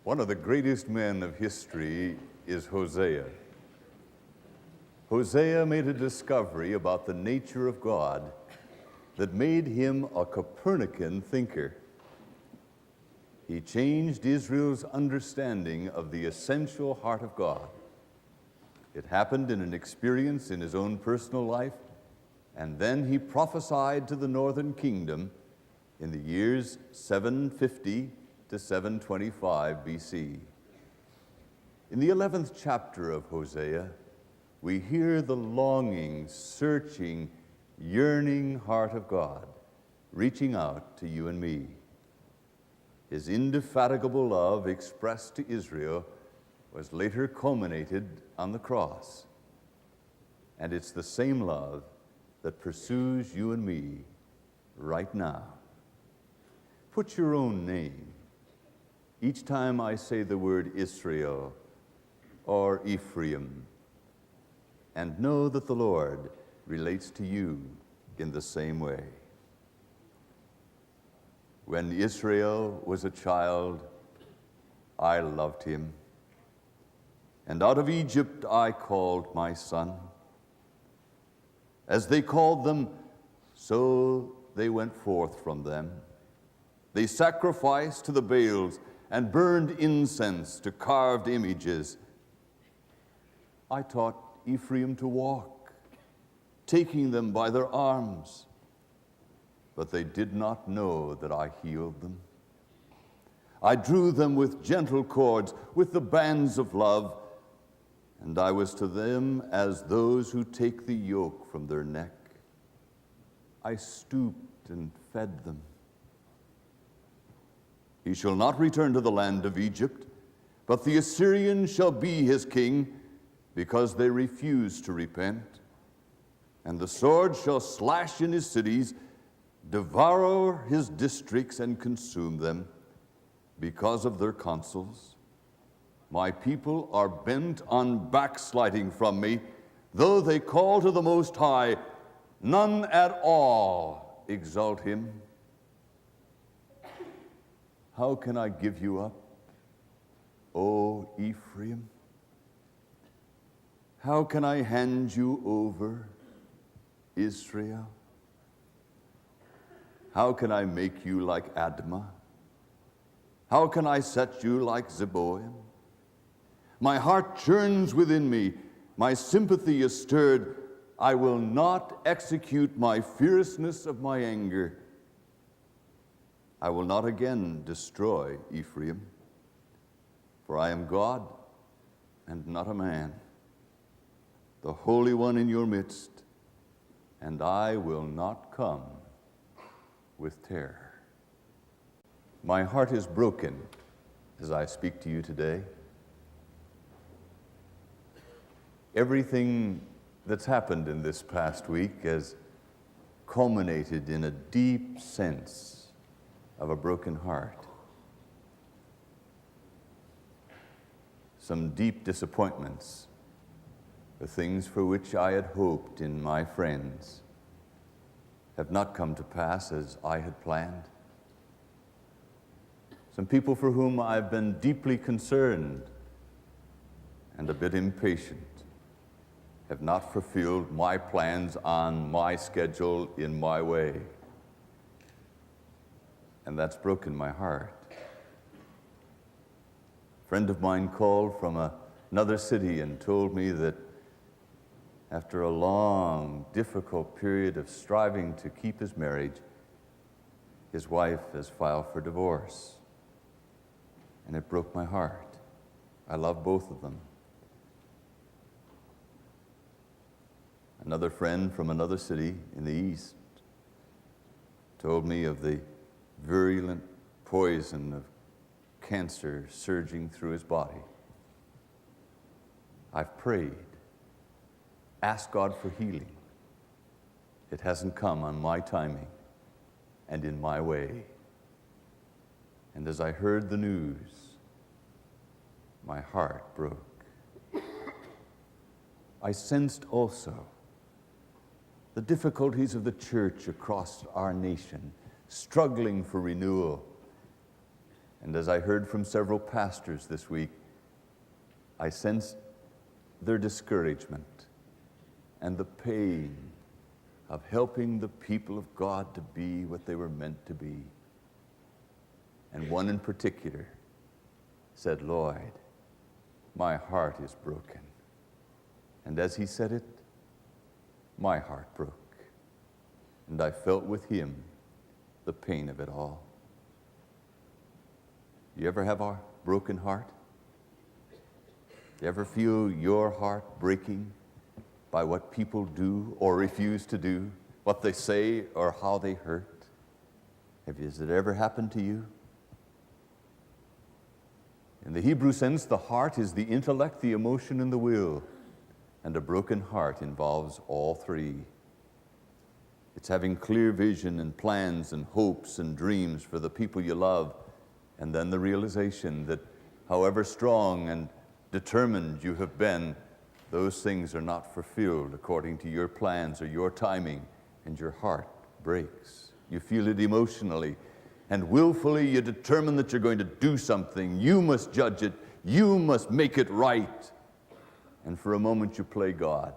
One of the greatest men of history is Hosea. Hosea made a discovery about the nature of God that made him a Copernican thinker. He changed Israel's understanding of the essential heart of God. It happened in an experience in his own personal life, and then he prophesied to the northern kingdom in the years 750 to 725 BC. In the 11th chapter of Hosea, we hear the longing, searching, yearning heart of God reaching out to you and me. His indefatigable love expressed to Israel was later culminated on the cross. And it's the same love that pursues you and me right now. Put your own name each time I say the word Israel or Ephraim, and know that the Lord relates to you in the same way. When Israel was a child, I loved him, and out of Egypt I called my son. As they called them, so they went forth from them. They sacrificed to the Baals and burned incense to carved images. I taught Ephraim to walk, taking them by their arms, but they did not know that I healed them. I drew them with gentle cords, with the bands of love, and I was to them as those who take the yoke from their neck. I stooped and fed them. He shall not return to the land of Egypt, but the Assyrian shall be his king, because they refuse to repent. And the sword shall slash in his cities, devour his districts, and consume them, because of their counsels. My people are bent on backsliding from me. Though they call to the Most High, none at all exalt him. How can I give you up, O Ephraim? How can I hand you over, Israel? How can I make you like Admah? How can I set you like Zeboim? My heart churns within me. My sympathy is stirred. I will not execute my fierceness of my anger. I will not again destroy Ephraim, for I am God and not a man, the Holy One in your midst, and I will not come with terror. My heart is broken as I speak to you today. Everything that's happened in this past week has culminated in a deep sense of a broken heart. Some deep disappointments, the things for which I had hoped in my friends have not come to pass as I had planned. Some people for whom I've been deeply concerned and a bit impatient have not fulfilled my plans on my schedule in my way. And that's broken my heart. A friend of mine called from another city and told me that after a long, difficult period of striving to keep his marriage, his wife has filed for divorce. And it broke my heart. I love both of them. Another friend from another city in the east told me of the virulent poison of cancer surging through his body. I've prayed, asked God for healing. It hasn't come on my timing and in my way. And as I heard the news, my heart broke. I sensed also the difficulties of the church across our nation, struggling for renewal. And as I heard from several pastors this week, I sensed their discouragement and the pain of helping the people of God to be what they were meant to be. And one in particular said, "Lloyd, my heart is broken." And as he said it, my heart broke. And I felt with him the pain of it all. You ever have a broken heart? You ever feel your heart breaking by what people do or refuse to do, what they say or how they hurt? Has it ever happened to you? In the Hebrew sense, the heart is the intellect, the emotion, and the will. And a broken heart involves all three. It's having clear vision and plans and hopes and dreams for the people you love, and then the realization that however strong and determined you have been, those things are not fulfilled according to your plans or your timing, and your heart breaks. You feel it emotionally, and willfully you determine that you're going to do something. You must judge it. You must make it right. And for a moment you play God,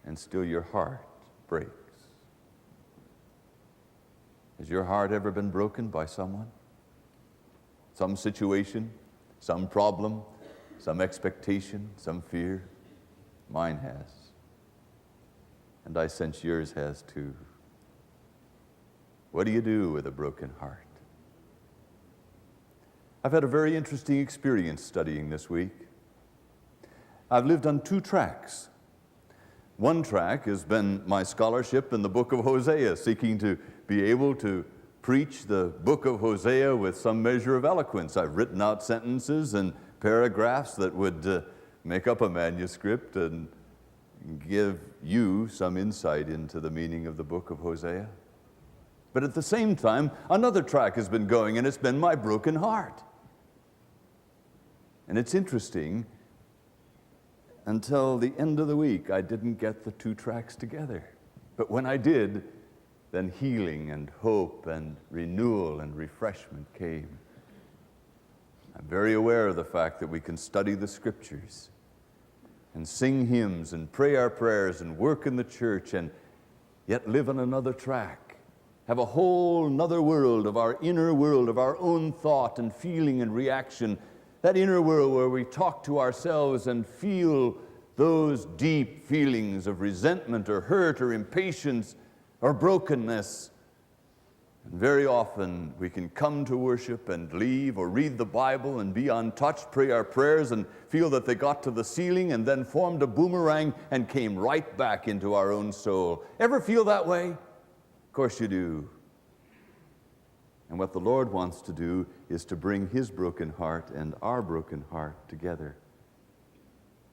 and still your heart breaks. Has your heart ever been broken by someone? Some situation, some problem, some expectation, some fear? Mine has. And I sense yours has too. What do you do with a broken heart? I've had a very interesting experience studying this week. I've lived on two tracks. One track has been my scholarship in the book of Hosea, seeking to be able to preach the book of Hosea with some measure of eloquence. I've written out sentences and paragraphs that would make up a manuscript and give you some insight into the meaning of the book of Hosea. But at the same time, another track has been going, and it's been my broken heart. And it's interesting, until the end of the week, I didn't get the two tracks together. But when I did, then healing and hope and renewal and refreshment came. I'm very aware of the fact that we can study the Scriptures and sing hymns and pray our prayers and work in the church and yet live on another track, have a whole nother world of our inner world, of our own thought and feeling and reaction, that inner world where we talk to ourselves and feel those deep feelings of resentment or hurt or impatience or brokenness. And very often we can come to worship and leave or read the Bible and be untouched, pray our prayers and feel that they got to the ceiling and then formed a boomerang and came right back into our own soul. Ever feel that way? Of course you do. And what the Lord wants to do is to bring his broken heart and our broken heart together.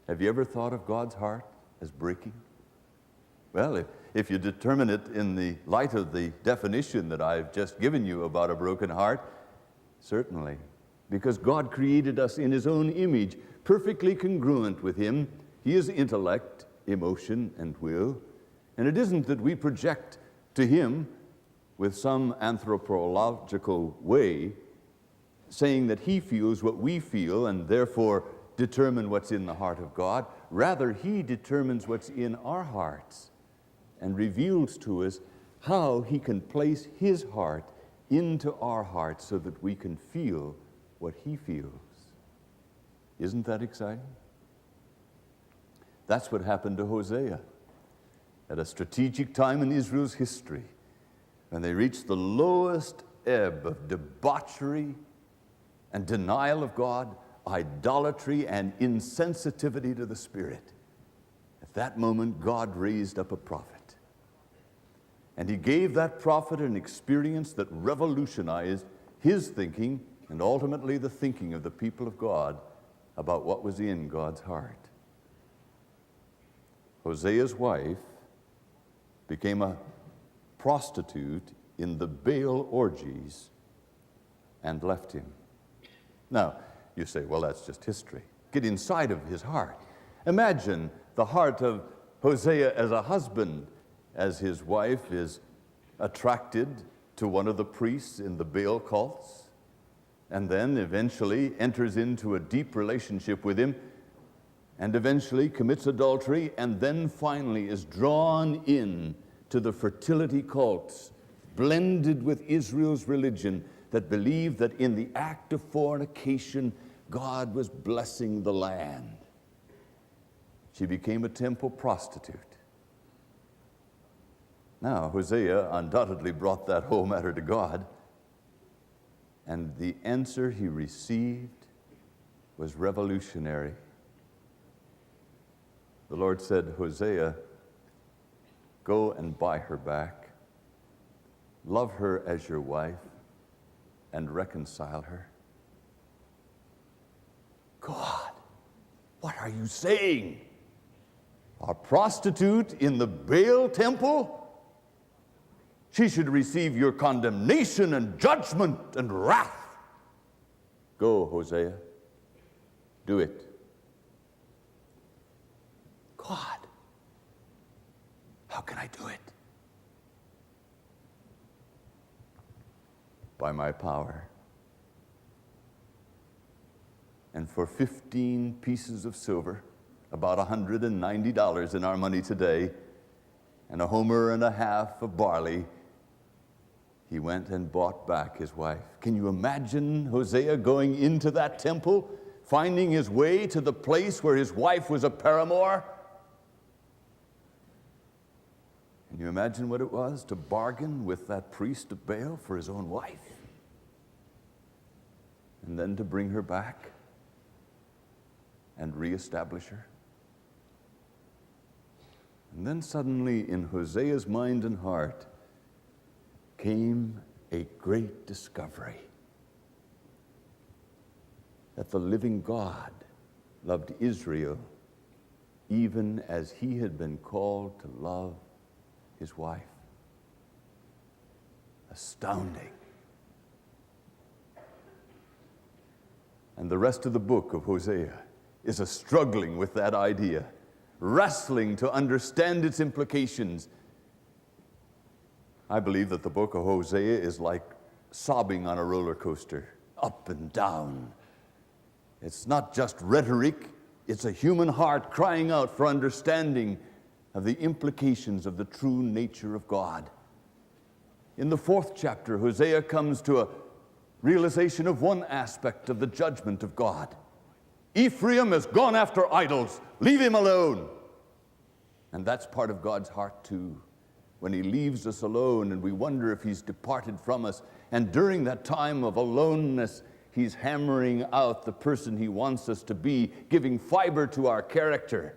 Have you ever thought of God's heart as breaking? Well, if you determine it in the light of the definition that I've just given you about a broken heart, certainly. Because God created us in his own image, perfectly congruent with him. He is intellect, emotion, and will. And it isn't that we project to him with some anthropological way, saying that he feels what we feel and therefore determine what's in the heart of God. Rather, he determines what's in our hearts and reveals to us how he can place his heart into our hearts so that we can feel what he feels. Isn't that exciting? That's what happened to Hosea at a strategic time in Israel's history, when they reached the lowest ebb of debauchery and denial of God, idolatry and insensitivity to the Spirit. At that moment, God raised up a prophet. And he gave that prophet an experience that revolutionized his thinking and ultimately the thinking of the people of God about what was in God's heart. Hosea's wife became a prostitute in the Baal orgies and left him. Now, you say, well, that's just history. Get inside of his heart. Imagine the heart of Hosea as a husband, as his wife is attracted to one of the priests in the Baal cults. and then eventually enters into a deep relationship with him, and eventually commits adultery, and then finally is drawn in to the fertility cults, blended with Israel's religion, that believed that in the act of fornication, God was blessing the land. She became a temple prostitute. Now, Hosea undoubtedly brought that whole matter to God, and the answer he received was revolutionary. The Lord said, Hosea, go and buy her back, love her as your wife, and reconcile her. God, what are you saying? A prostitute in the Baal temple? She should receive your condemnation and judgment and wrath. Go, Hosea, do it. God, how can I do it? By my power. And for 15 pieces of silver, about $190 in our money today, and a homer and a half of barley, he went and bought back his wife. Can you imagine Hosea going into that temple, finding his way to the place where his wife was a paramour? Can you imagine what it was to bargain with that priest of Baal for his own wife? And then to bring her back and reestablish her? And then suddenly in Hosea's mind and heart came a great discovery that the living God loved Israel even as he had been called to love his wife. Astounding. And the rest of the book of Hosea is a struggling with that idea, wrestling to understand its implications. I believe that the book of Hosea is like sobbing on a roller coaster, up and down. It's not just rhetoric, it's a human heart crying out for understanding of the implications of the true nature of God. In the 4th chapter, Hosea comes to a realization of one aspect of the judgment of God. Ephraim has gone after idols. Leave him alone. And that's part of God's heart too. When he leaves us alone and we wonder if he's departed from us. And during that time of aloneness, he's hammering out the person he wants us to be, giving fiber to our character,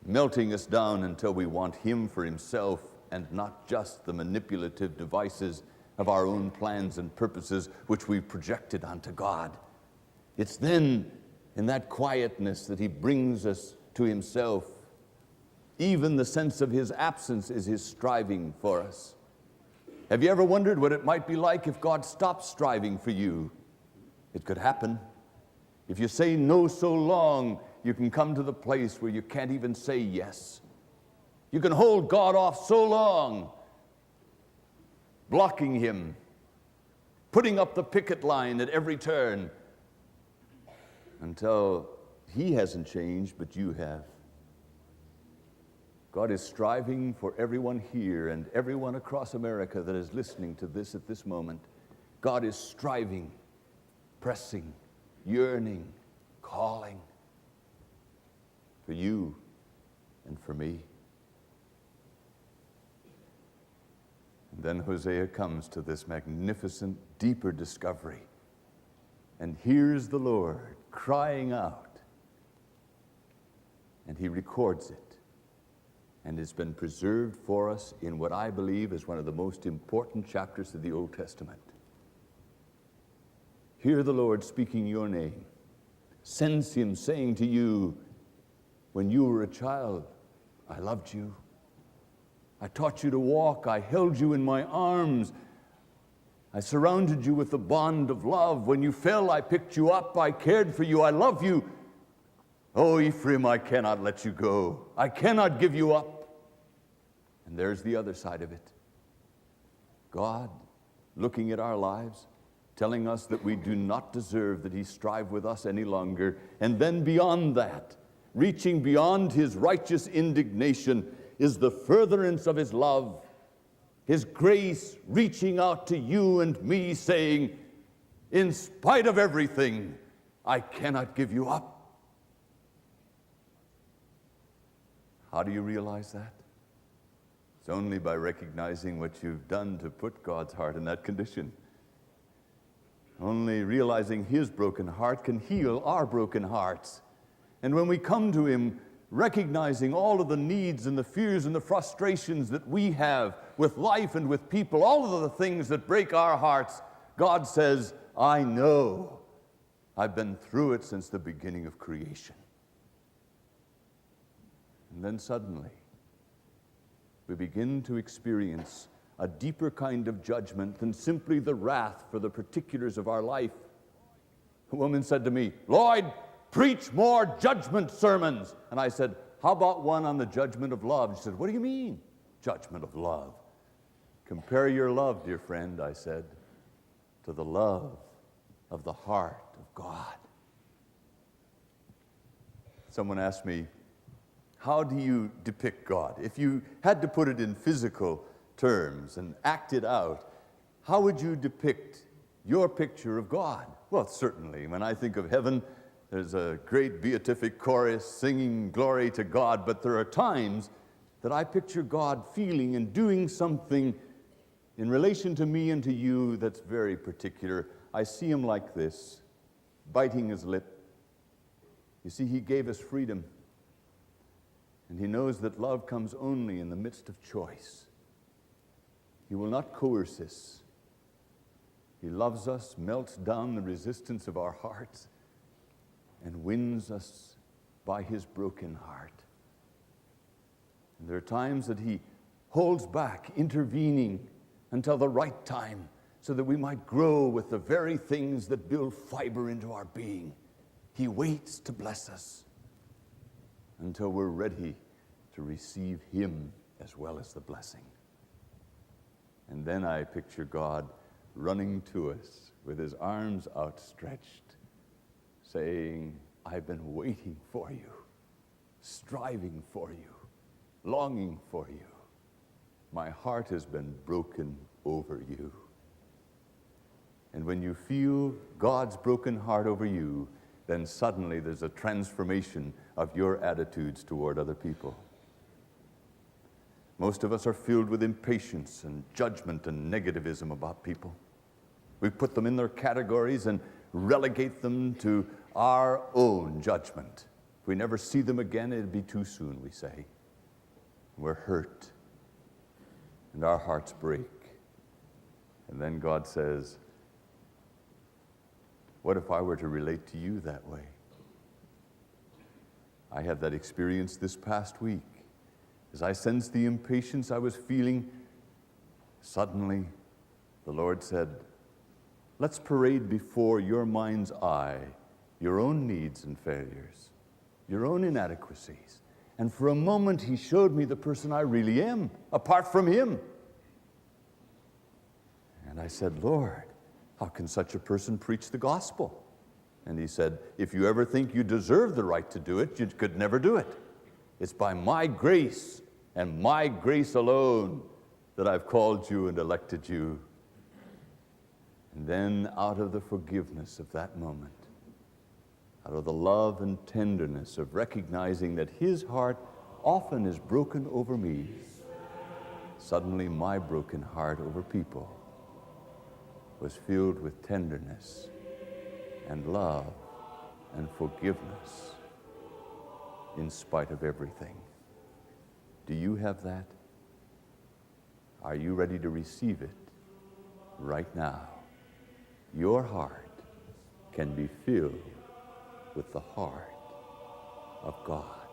melting us down until we want him for himself and not just the manipulative devices of our own plans and purposes which we've projected onto God. It's then in that quietness that he brings us to himself. Even the sense of his absence is his striving for us. Have you ever wondered what it might be like if God stopped striving for you? It could happen. If you say no so long, you can come to the place where you can't even say yes. You can hold God off so long, blocking him, putting up the picket line at every turn, until he hasn't changed, but you have. God is striving for everyone here and everyone across America that is listening to this at this moment. God is striving, pressing, yearning, calling for you and for me. And then Hosea comes to this magnificent, deeper discovery and hears the Lord crying out, and he records it. And it's been preserved for us in what I believe is one of the most important chapters of the Old Testament. Hear the Lord speaking your name. Sense him saying to you, when you were a child, I loved you. I taught you to walk. I held you in my arms. I surrounded you with the bond of love. When you fell, I picked you up. I cared for you. I love you. Oh, Ephraim, I cannot let you go. I cannot give you up. And there's the other side of it. God, looking at our lives, telling us that we do not deserve that he strive with us any longer. And then beyond that, reaching beyond his righteous indignation, is the furtherance of his love, his grace reaching out to you and me, saying, in spite of everything, I cannot give you up. How do you realize that? It's only by recognizing what you've done to put God's heart in that condition. Only realizing his broken heart can heal our broken hearts. And when we come to him, recognizing all of the needs and the fears and the frustrations that we have with life and with people, all of the things that break our hearts, God says, I know. I've been through it since the beginning of creation. And then suddenly, we begin to experience a deeper kind of judgment than simply the wrath for the particulars of our life. A woman said to me, Lloyd, preach more judgment sermons. And I said, how about one on the judgment of love? She said, what do you mean, judgment of love? Compare your love, dear friend, I said, to the love of the heart of God. Someone asked me, how do you depict God? If you had to put it in physical terms and act it out, how would you depict your picture of God? Well, certainly, when I think of heaven, there's a great beatific chorus singing glory to God, but there are times that I picture God feeling and doing something in relation to me and to you that's very particular. I see him like this, biting his lip. You see, he gave us freedom. And he knows that love comes only in the midst of choice. He will not coerce us. He loves us, melts down the resistance of our hearts, and wins us by his broken heart. And there are times that he holds back, intervening until the right time, so that we might grow with the very things that build fiber into our being. He waits to bless us until we're ready to receive him as well as the blessing. And then I picture God running to us with his arms outstretched, saying, I've been waiting for you, striving for you, longing for you. My heart has been broken over you. And when you feel God's broken heart over you, then suddenly there's a transformation of your attitudes toward other people. Most of us are filled with impatience and judgment and negativism about people. We put them in their categories and relegate them to our own judgment. If we never see them again, it'd be too soon, we say. We're hurt, and our hearts break. And then God says, what if I were to relate to you that way? I had that experience this past week. As I sensed the impatience I was feeling, suddenly the Lord said, let's parade before your mind's eye your own needs and failures, your own inadequacies. And for a moment, he showed me the person I really am, apart from him. And I said, Lord, how can such a person preach the gospel? And he said, if you ever think you deserve the right to do it, you could never do it. It's by my grace and my grace alone that I've called you and elected you. And then out of the forgiveness of that moment, out of the love and tenderness of recognizing that his heart often is broken over me, suddenly my broken heart over people was filled with tenderness and love and forgiveness in spite of everything. Do you have that? Are you ready to receive it right now? Your heart can be filled with the heart of God.